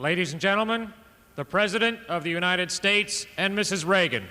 Ladies and gentlemen, the President of the United States and Mrs. Reagan.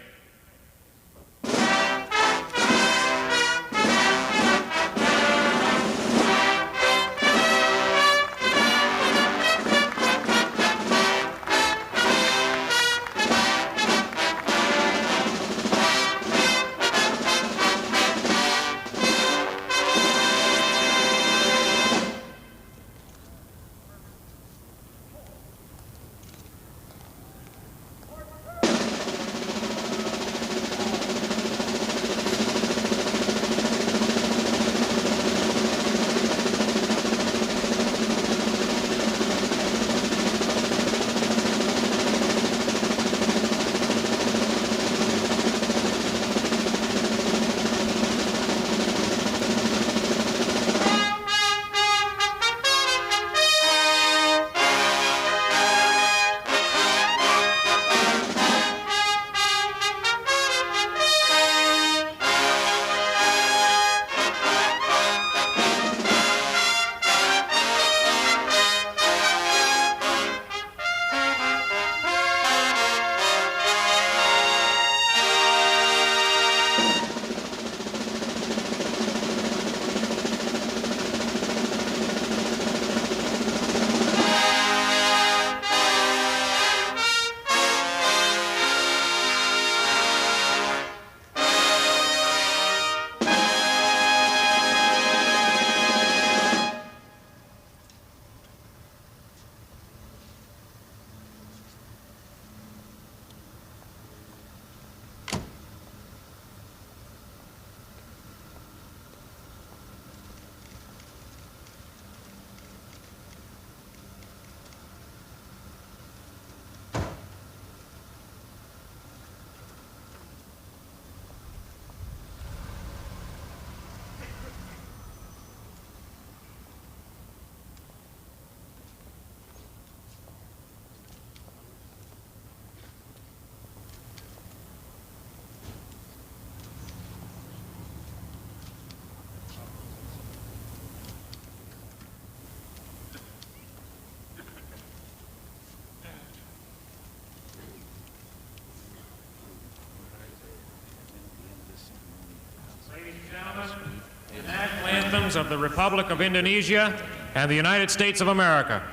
The national anthems of the Republic of Indonesia and the United States of America.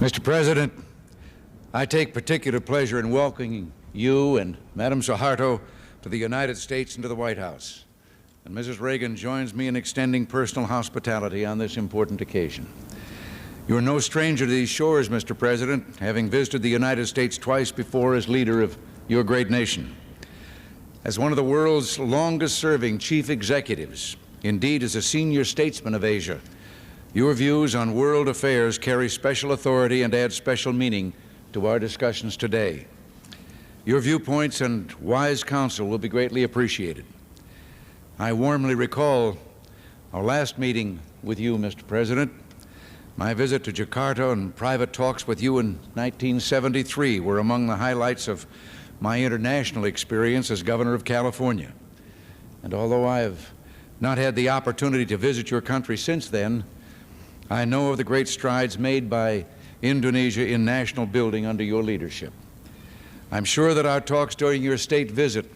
Mr. President, I take particular pleasure in welcoming you and Madam Suharto to the United States and to the White House. And Mrs. Reagan joins me in extending personal hospitality on this important occasion. You are no stranger to these shores, Mr. President, having visited the United States twice before as leader of your great nation. As one of the world's longest-serving chief executives, indeed as a senior statesman of Asia, your views on world affairs carry special authority and add special meaning to our discussions today. Your viewpoints and wise counsel will be greatly appreciated. I warmly recall our last meeting with you, Mr. President. My visit to Jakarta and private talks with you in 1973 were among the highlights of my international experience as Governor of California. And although I have not had the opportunity to visit your country since then, I know of the great strides made by Indonesia in national building under your leadership. I'm sure that our talks during your state visit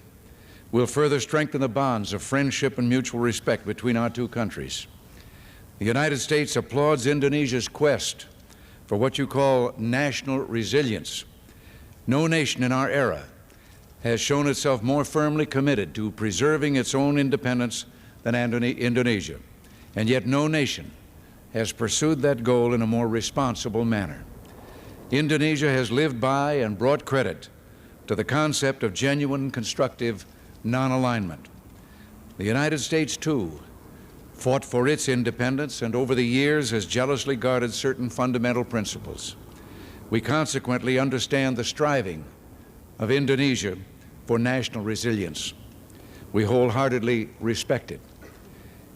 will further strengthen the bonds of friendship and mutual respect between our two countries. The United States applauds Indonesia's quest for what you call national resilience No nation in our era has shown itself more firmly committed to preserving its own independence than Indonesia, and yet no nation has pursued that goal in a more responsible manner. Indonesia has lived by and brought credit to the concept of genuine constructive non-alignment. The United States, too, fought for its independence and over the years has jealously guarded certain fundamental principles. We consequently understand the striving of Indonesia for national resilience. We wholeheartedly respect it.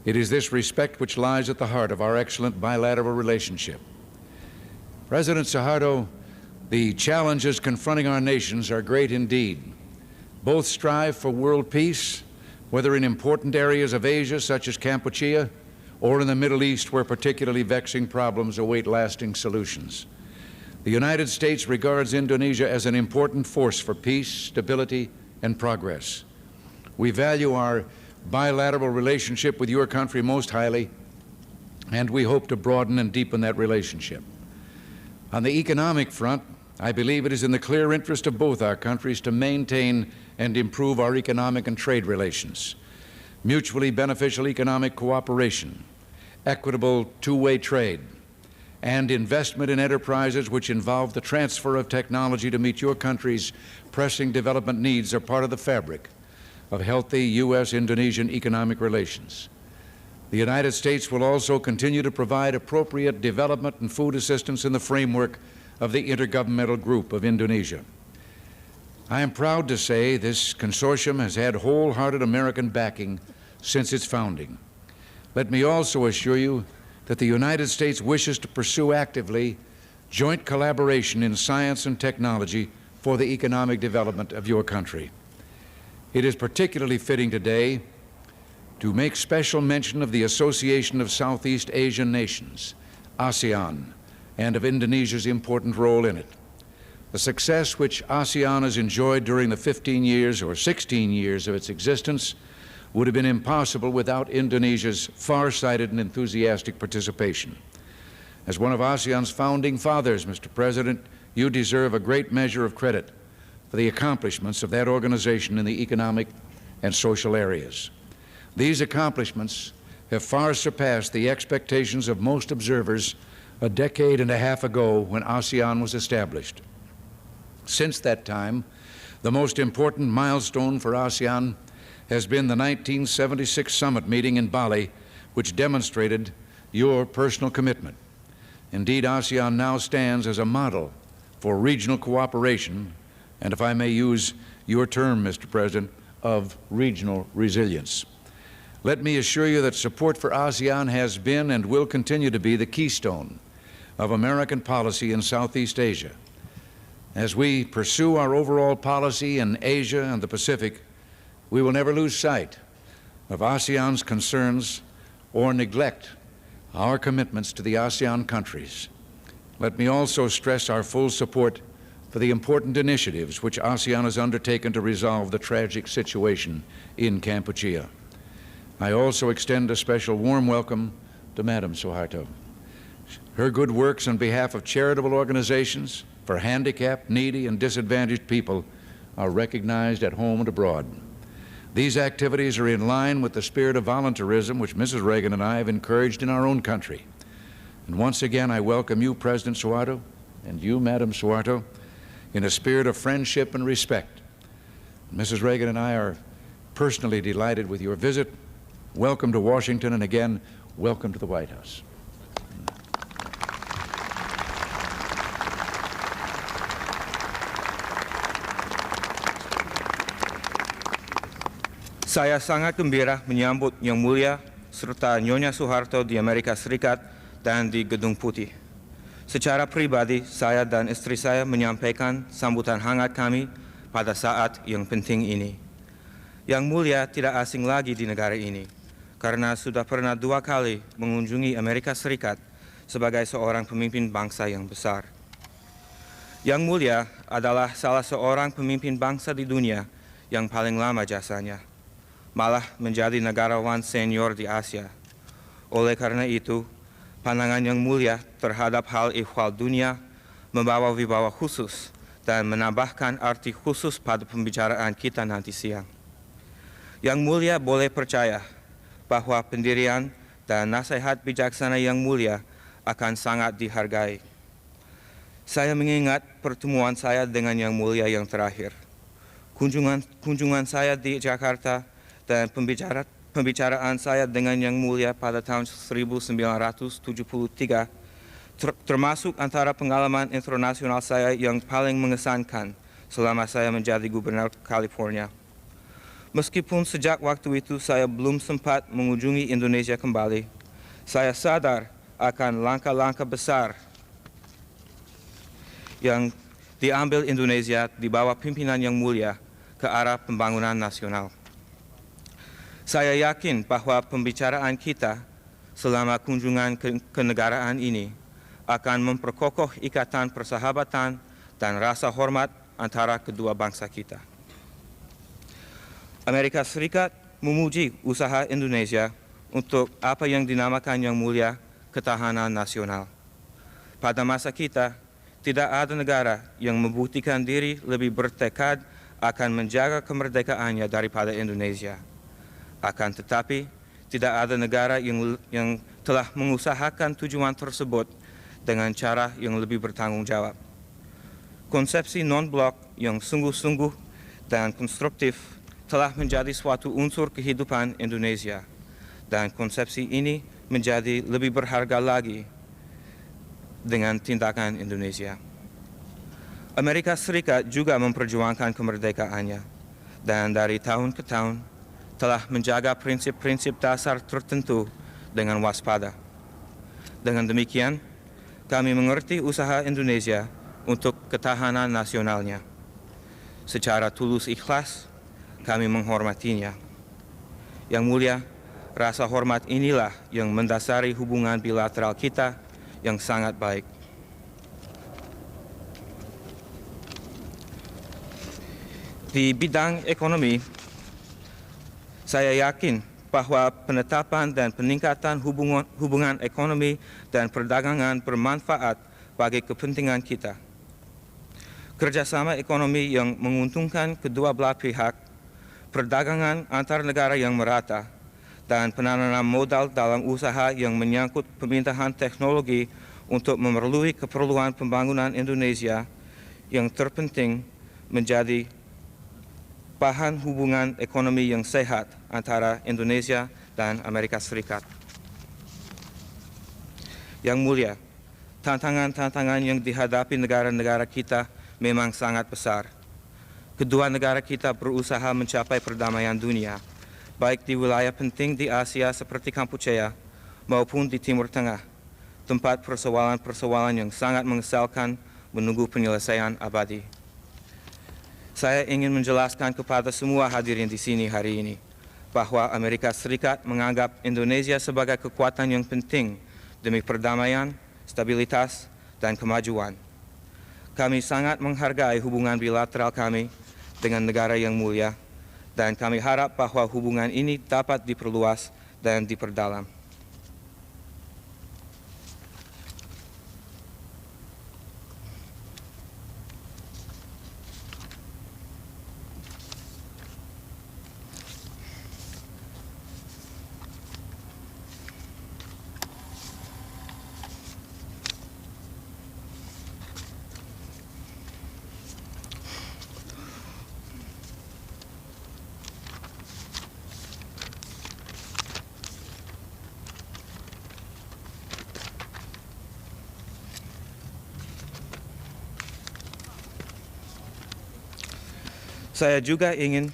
It is this respect which lies at the heart of our excellent bilateral relationship. President Suharto, the challenges confronting our nations are great indeed. Both strive for world peace, whether in important areas of Asia, such as Kampuchea, or in the Middle East, where particularly vexing problems await lasting solutions. The United States regards Indonesia as an important force for peace, stability, and progress. We value our bilateral relationship with your country most highly, and we hope to broaden and deepen that relationship. On the economic front, I believe it is in the clear interest of both our countries to maintain and improve our economic and trade relations, mutually beneficial economic cooperation, equitable two-way trade, and investment in enterprises which involve the transfer of technology to meet your country's pressing development needs are part of the fabric of healthy U.S.-Indonesian economic relations. The United States will also continue to provide appropriate development and food assistance in the framework of the Intergovernmental Group of Indonesia. I am proud to say this consortium has had wholehearted American backing since its founding. Let me also assure you that the United States wishes to pursue actively joint collaboration in science and technology for the economic development of your country. It is particularly fitting today to make special mention of the Association of Southeast Asian Nations, ASEAN, and of Indonesia's important role in it. The success which ASEAN has enjoyed during the 15 years or 16 years of its existence would have been impossible without Indonesia's far-sighted and enthusiastic participation. As one of ASEAN's founding fathers, Mr. President, you deserve a great measure of credit for the accomplishments of that organization in the economic and social areas. These accomplishments have far surpassed the expectations of most observers a decade and a half ago when ASEAN was established. Since that time, the most important milestone for ASEAN has been the 1976 summit meeting in Bali, which demonstrated your personal commitment. Indeed, ASEAN now stands as a model for regional cooperation, and if I may use your term, Mr. President, of regional resilience. Let me assure you that support for ASEAN has been and will continue to be the keystone of American policy in Southeast Asia. As we pursue our overall policy in Asia and the Pacific, we will never lose sight of ASEAN's concerns or neglect our commitments to the ASEAN countries. Let me also stress our full support for the important initiatives which ASEAN has undertaken to resolve the tragic situation in Kampuchea. I also extend a special warm welcome to Madam Suharto. Her good works on behalf of charitable organizations for handicapped, needy, and disadvantaged people are recognized at home and abroad. These activities are in line with the spirit of voluntarism which Mrs. Reagan and I have encouraged in our own country. And once again, I welcome you, President Suharto, and you, Madam Suharto, in a spirit of friendship and respect. Mrs. Reagan and I are personally delighted with your visit. Welcome to Washington, and again, welcome to the White House. Saya sangat gembira menyambut Yang Mulia serta Nyonya Suharto di Amerika Serikat dan di Gedung Putih. Secara pribadi, saya dan istri saya menyampaikan sambutan hangat kami pada saat yang penting ini. Yang Mulia tidak asing lagi di negara ini, karena sudah pernah 2 kali mengunjungi Amerika Serikat sebagai seorang pemimpin bangsa yang besar. Yang Mulia adalah salah seorang pemimpin bangsa di dunia yang paling lama jasanya, malah menjadi negarawan senior di Asia. Oleh karena itu, pandangan Yang Mulia terhadap hal ihwal dunia membawa wibawa khusus dan menambahkan arti khusus pada pembicaraan kita nanti siang. Yang Mulia boleh percaya bahwa pendirian dan nasihat bijaksana Yang Mulia akan sangat dihargai. Saya mengingat pertemuan saya dengan Yang Mulia yang terakhir. Kunjungan saya di Jakarta dan pembicaraan saya dengan Yang Mulia pada tahun 1973 termasuk antara pengalaman internasional saya yang paling mengesankan selama saya menjadi gubernur California. Meskipun sejak waktu itu saya belum sempat mengunjungi Indonesia kembali, saya sadar akan langkah-langkah besar yang diambil Indonesia di bawah pimpinan Yang Mulia ke arah pembangunan nasional. Saya yakin bahwa pembicaraan kita selama kunjungan kenegaraan ini akan memperkokoh ikatan persahabatan dan rasa hormat antara kedua bangsa kita. Amerika Serikat memuji usaha Indonesia untuk apa yang dinamakan Yang Mulia ketahanan nasional. Pada masa kita, tidak ada negara yang membuktikan diri lebih bertekad akan menjaga kemerdekaannya daripada Indonesia. Akan tetapi, tidak ada negara yang telah mengusahakan tujuan tersebut dengan cara yang lebih bertanggung jawab. Konsepsi non-blok yang sungguh-sungguh dan konstruktif telah menjadi suatu unsur kehidupan Indonesia, dan konsepsi ini menjadi lebih berharga lagi dengan tindakan Indonesia. Amerika Serikat juga memperjuangkan kemerdekaannya, dan dari tahun ke tahun telah menjaga prinsip-prinsip dasar tertentu dengan waspada. Dengan demikian, kami mengerti usaha Indonesia untuk ketahanan nasionalnya. Secara tulus ikhlas, kami menghormatinya. Yang Mulia, rasa hormat inilah yang mendasari hubungan bilateral kita yang sangat baik. Di bidang ekonomi, saya yakin bahwa penetapan dan peningkatan hubungan ekonomi dan perdagangan bermanfaat bagi kepentingan kita. Kerjasama ekonomi yang menguntungkan kedua belah pihak, perdagangan antar negara yang merata, dan penanaman modal dalam usaha yang menyangkut pemindahan teknologi untuk memerlukan keperluan pembangunan Indonesia yang terpenting menjadi bahan hubungan ekonomi yang sehat antara Indonesia dan Amerika Serikat. Yang Mulia, tantangan-tantangan yang dihadapi negara-negara kita memang sangat besar. Kedua negara kita berusaha mencapai perdamaian dunia, baik di wilayah penting di Asia seperti Kampuchea maupun di Timur Tengah, tempat persoalan-persoalan yang sangat mengesalkan menunggu penyelesaian abadi. Saya ingin menjelaskan kepada semua hadirin di sini hari ini bahwa Amerika Serikat menganggap Indonesia sebagai kekuatan yang penting demi perdamaian, stabilitas, dan kemajuan. Kami sangat menghargai hubungan bilateral kami dengan negara Yang Mulia, dan kami harap bahwa hubungan ini dapat diperluas dan diperdalam. Saya juga ingin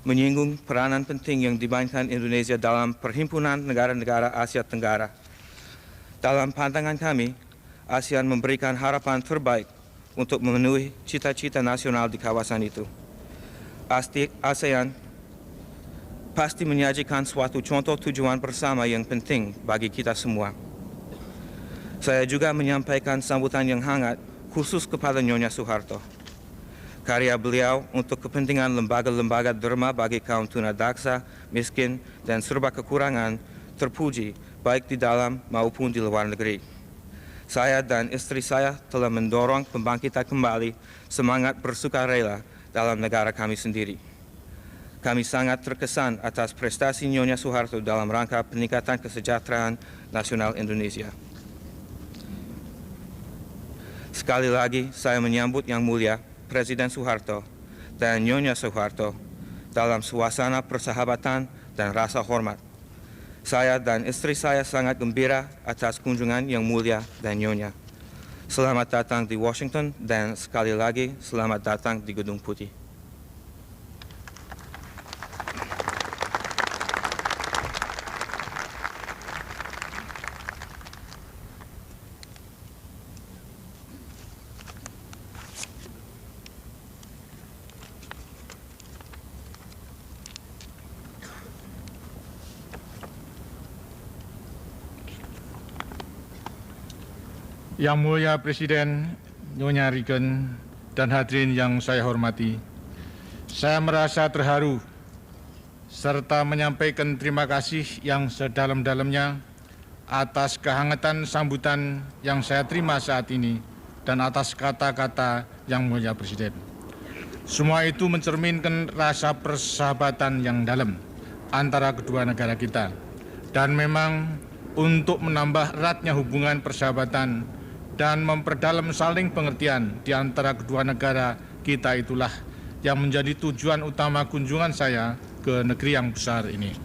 menyinggung peranan penting yang dimainkan Indonesia dalam Perhimpunan Negara-Negara Asia Tenggara. Dalam pandangan kami, ASEAN memberikan harapan terbaik untuk memenuhi cita-cita nasional di kawasan itu. ASEAN pasti menyajikan suatu contoh tujuan bersama yang penting bagi kita semua. Saya juga menyampaikan sambutan yang hangat khusus kepada Nyonya Soeharto. Karya beliau untuk kepentingan lembaga-lembaga derma bagi kaum tunadaksa, miskin, dan serba kekurangan terpuji baik di dalam maupun di luar negeri. Saya dan istri saya telah mendorong pembangkitan kembali semangat bersukarela dalam negara kami sendiri. Kami sangat terkesan atas prestasi Nyonya Soeharto dalam rangka peningkatan kesejahteraan nasional Indonesia. Sekali lagi, saya menyambut Yang Mulia Presiden Soeharto dan Nyonya Soeharto dalam suasana persahabatan dan rasa hormat. Saya dan istri saya sangat gembira atas kunjungan Yang Mulia dan Nyonya. Selamat datang di Washington dan sekali lagi selamat datang di Gedung Putih. Yang Mulia Presiden Nyonya Reagan dan hadirin yang saya hormati, saya merasa terharu serta menyampaikan terima kasih yang sedalam-dalamnya atas kehangatan sambutan yang saya terima saat ini dan atas kata-kata Yang Mulia Presiden. Semua itu mencerminkan rasa persahabatan yang dalam antara kedua negara kita, dan memang untuk menambah eratnya hubungan persahabatan dan memperdalam saling pengertian di antara kedua negara kita itulah yang menjadi tujuan utama kunjungan saya ke negeri yang besar ini.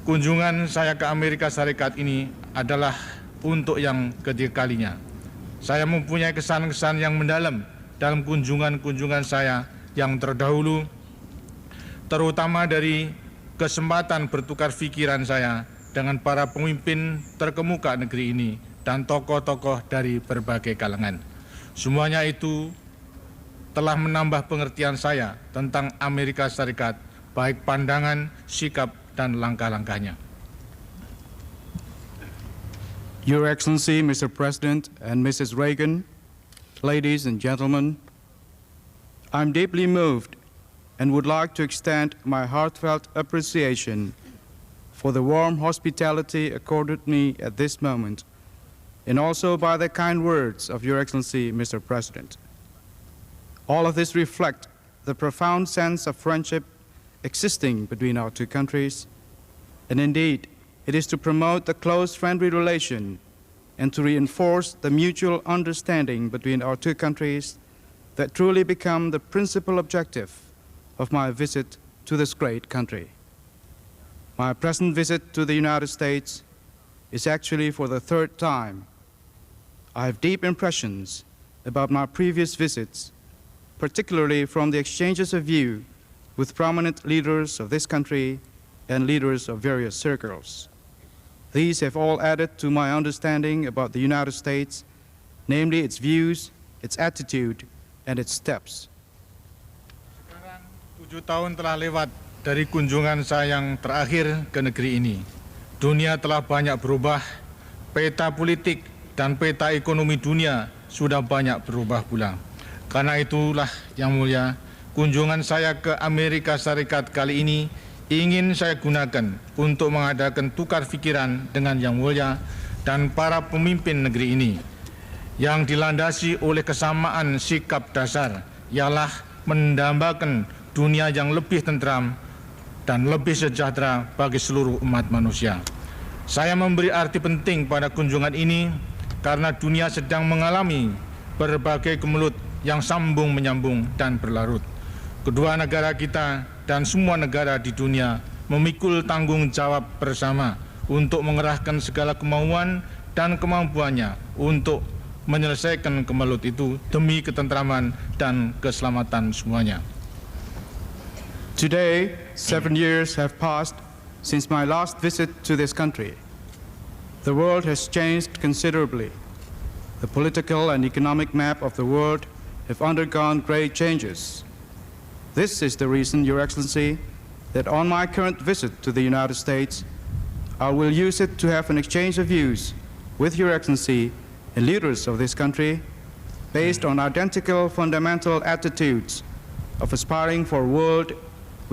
Kunjungan saya ke Amerika Serikat ini adalah untuk yang ketiga kalinya. Saya mempunyai kesan-kesan yang mendalam dalam kunjungan-kunjungan saya yang terdahulu, terutama dari kesempatan bertukar pikiran saya dengan para pemimpin terkemuka negeri ini dan tokoh-tokoh dari berbagai kalangan. Semuanya itu telah menambah pengertian saya tentang Amerika Serikat, baik pandangan, sikap, dan langkah-langkahnya. Your Excellency, Mr. President and Mrs. Reagan, ladies and gentlemen, I'm deeply moved and would like to extend my heartfelt appreciation for the warm hospitality accorded me at this moment, and also by the kind words of Your Excellency, Mr. President. All of this reflect the profound sense of friendship existing between our two countries, and indeed, it is to promote the close friendly relation and to reinforce the mutual understanding between our two countries that truly become the principal objective of my visit to this great country. My present visit to the United States is actually for the third time. I have deep impressions about my previous visits, particularly from the exchanges of view with prominent leaders of this country and leaders of various circles. These have all added to my understanding about the United States, namely its views, its attitude, and its steps. Sekarang 7 tahun telah lewat dari kunjungan saya yang terakhir ke negeri ini. Dunia telah banyak berubah, peta politik dan peta ekonomi dunia sudah banyak berubah pula. Karena itulah Yang Mulia, kunjungan saya ke Amerika Serikat kali ini ingin saya gunakan untuk mengadakan tukar pikiran dengan Yang Mulia dan para pemimpin negeri ini yang dilandasi oleh kesamaan sikap dasar, ialah mendambakan dunia yang lebih tentram dan lebih sejahtera bagi seluruh umat manusia. Saya memberi arti penting pada kunjungan ini karena dunia sedang mengalami berbagai kemelut yang sambung menyambung dan berlarut. Kedua negara kita dan semua negara di dunia memikul tanggung jawab bersama untuk mengerahkan segala kemauan dan kemampuannya untuk menyelesaikan kemelut itu demi ketentraman dan keselamatan semuanya. Today, 7 years have passed since my last visit to this country. The world has changed considerably. The political and economic map of the world have undergone great changes. This is the reason, Your Excellency, that on my current visit to the United States, I will use it to have an exchange of views with Your Excellency and leaders of this country based on identical fundamental attitudes of aspiring for a world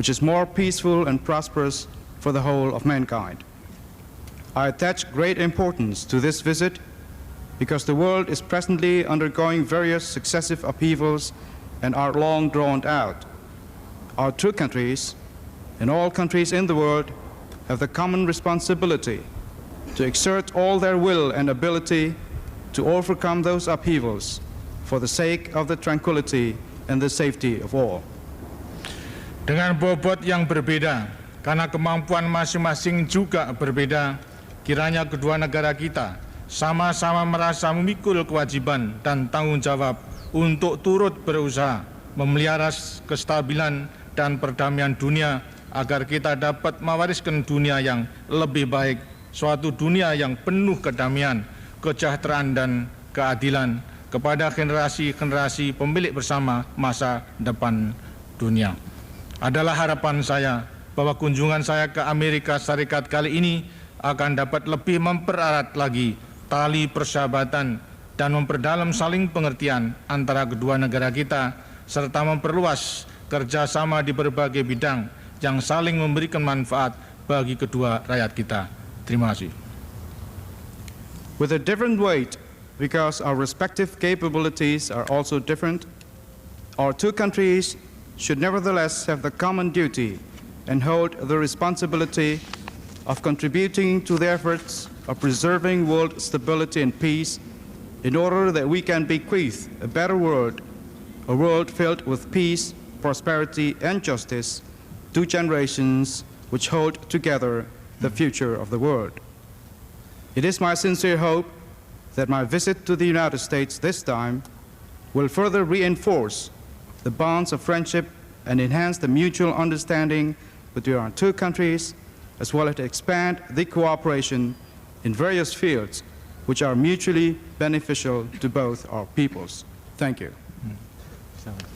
which is more peaceful and prosperous for the whole of mankind. I attach great importance to this visit because the world is presently undergoing various successive upheavals and are long drawn out. Our two countries, and all countries in the world, have the common responsibility to exert all their will and ability to overcome those upheavals for the sake of the tranquility and the safety of all. Dengan bobot yang berbeda, karena kemampuan masing-masing juga berbeda, kiranya kedua negara kita sama-sama merasa memikul kewajiban dan tanggung jawab untuk turut berusaha memelihara kestabilan dan perdamaian dunia agar kita dapat mewariskan dunia yang lebih baik, suatu dunia yang penuh kedamaian, kesejahteraan dan keadilan kepada generasi-generasi pemilik bersama masa depan dunia. Adalah harapan saya bahwa kunjungan saya ke Amerika Serikat kali ini akan dapat lebih mempererat lagi tali persahabatan dan memperdalam saling pengertian antara kedua negara kita, serta memperluas kerjasama di berbagai bidang yang saling memberikan manfaat bagi kedua rakyat kita. Terima kasih. With a different weight, because our respective capabilities are also different, our two countries should nevertheless have the common duty and hold the responsibility of contributing to the efforts of preserving world stability and peace in order that we can bequeath a better world, a world filled with peace, prosperity, and justice to generations which hold together the future of the world. It is my sincere hope that my visit to the United States this time will further reinforce the bonds of friendship and enhance the mutual understanding between our two countries, as well as expand the cooperation in various fields which are mutually beneficial to both our peoples. Thank you. Thank you.